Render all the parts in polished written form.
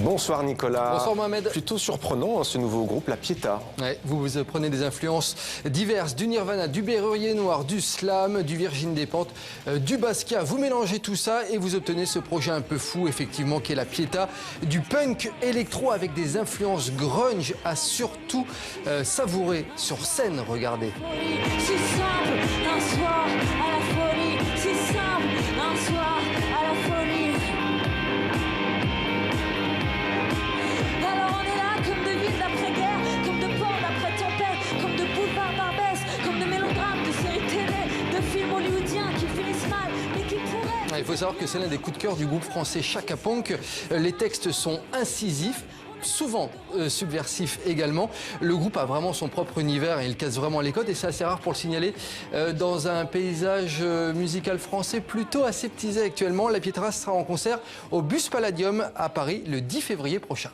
Bonsoir Nicolas. Bonsoir Mohamed. Plutôt surprenant ce nouveau groupe, la Pietà. Ouais, vous prenez des influences diverses, du Nirvana, du Berrurier Noir, du Slam, du Virgin Despentes, du Basquiat. Vous mélangez tout ça et vous obtenez ce projet un peu fou, effectivement, qui est la Pietà. Du punk électro avec des influences grunge à surtout savourer sur scène, regardez. C'est simple, un soir à la folie. C'est simple, un soir à la folie. Alors on est là comme de villes d'après-guerre, comme de ports d'après-tempête, comme de boulevards Barbès, comme de mélodrames, de séries télé, de films hollywoodiens qui finissent mal, mais qui pourraient... Il faut savoir que c'est l'un des coups de cœur du groupe français Chaka Ponk. Les textes sont incisifs, souvent subversif également. Le groupe a vraiment son propre univers et il casse vraiment les codes et c'est assez rare pour le signaler dans un paysage musical français plutôt aseptisé actuellement. La Pietà sera en concert au Bus Palladium à Paris le 10 février prochain.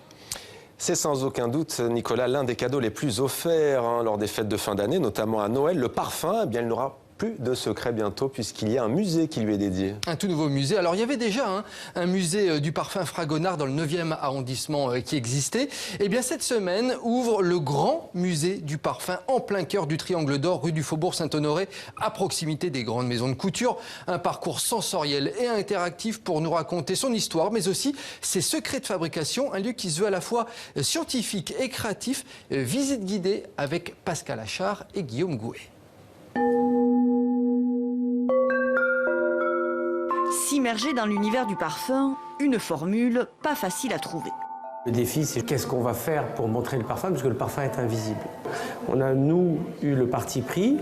C'est sans aucun doute, Nicolas, l'un des cadeaux les plus offerts lors des fêtes de fin d'année, notamment à Noël. Le parfum, eh bien, il n'aura plus de secret bientôt puisqu'il y a un musée qui lui est dédié. Un tout nouveau musée. Alors il y avait déjà un musée du parfum Fragonard dans le 9e arrondissement qui existait. Et bien cette semaine ouvre le grand musée du parfum en plein cœur du Triangle d'Or, rue du Faubourg Saint-Honoré, à proximité des grandes maisons de couture. Un parcours sensoriel et interactif pour nous raconter son histoire, mais aussi ses secrets de fabrication. Un lieu qui se veut à la fois scientifique et créatif. Visite guidée avec Pascal Achard et Guillaume Gouet. S'immerger dans l'univers du parfum, une formule pas facile à trouver. Le défi, c'est qu'est-ce qu'on va faire pour montrer le parfum, puisque le parfum est invisible. On a, nous, eu le parti pris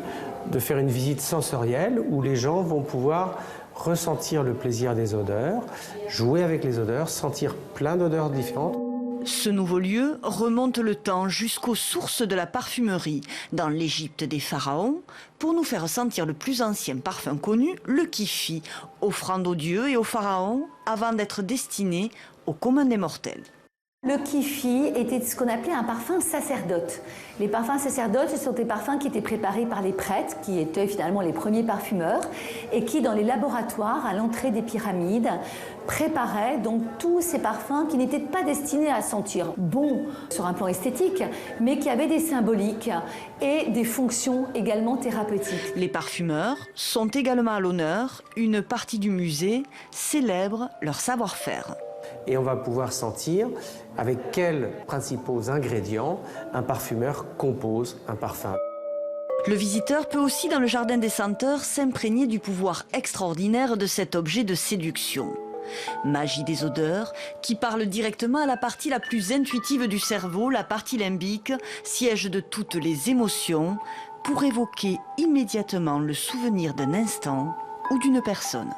de faire une visite sensorielle où les gens vont pouvoir ressentir le plaisir des odeurs, jouer avec les odeurs, sentir plein d'odeurs différentes. Ce nouveau lieu remonte le temps jusqu'aux sources de la parfumerie, dans l'Égypte des pharaons, pour nous faire sentir le plus ancien parfum connu, le kifi, offrande aux dieux et aux pharaons avant d'être destiné au commun des mortels. Le kifi était ce qu'on appelait un parfum sacerdote. Les parfums sacerdotes, ce sont des parfums qui étaient préparés par les prêtres, qui étaient finalement les premiers parfumeurs, et qui, dans les laboratoires, à l'entrée des pyramides, préparaient donc tous ces parfums qui n'étaient pas destinés à sentir bon sur un plan esthétique, mais qui avaient des symboliques et des fonctions également thérapeutiques. Les parfumeurs sont également à l'honneur. Une partie du musée célèbre leur savoir-faire. Et on va pouvoir sentir avec quels principaux ingrédients un parfumeur compose un parfum. Le visiteur peut aussi, dans le jardin des senteurs, s'imprégner du pouvoir extraordinaire de cet objet de séduction. Magie des odeurs, qui parle directement à la partie la plus intuitive du cerveau, la partie limbique, siège de toutes les émotions, pour évoquer immédiatement le souvenir d'un instant ou d'une personne.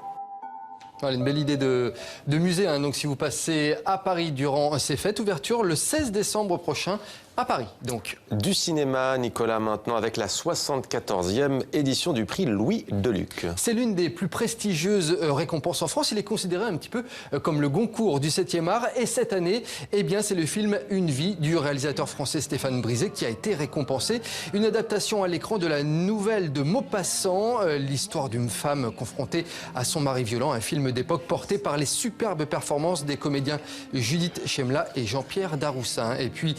Voilà, une belle idée de musée. Donc si vous passez à Paris durant ces fêtes, ouverture le 16 décembre prochain à Paris. Donc. Du cinéma, Nicolas, maintenant avec la 74e édition du prix Louis Deluc. C'est l'une des plus prestigieuses récompenses en France. Il est considéré un petit peu comme le Goncourt du 7e art. Et cette année, eh bien, c'est le film Une vie du réalisateur français Stéphane Brisé qui a été récompensé. Une adaptation à l'écran de la nouvelle de Maupassant, l'histoire d'une femme confrontée à son mari violent. Un film d'époque porté par les superbes performances des comédiens Judith Chemla et Jean-Pierre Daroussin. Et puis,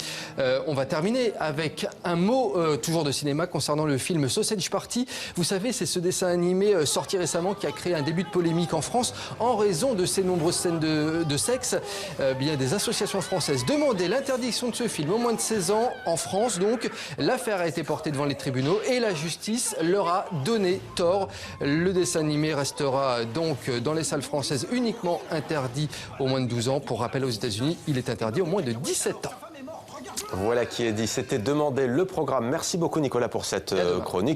on va terminer avec un mot toujours de cinéma concernant le film Sausage Party. Vous savez, c'est ce dessin animé sorti récemment qui a créé un début de polémique en France en raison de ses nombreuses scènes de sexe. Bien, des associations françaises demandaient l'interdiction de ce film au moins de 16 ans en France. Donc, l'affaire a été portée devant les tribunaux et la justice leur a donné tort. Le dessin animé restera donc dans les salles françaises uniquement interdit aux moins de 12 ans. Pour rappel, aux États-Unis, il est interdit aux moins de 17 ans. Voilà qui est dit. C'était Demander le programme. Merci beaucoup Nicolas pour cette chronique.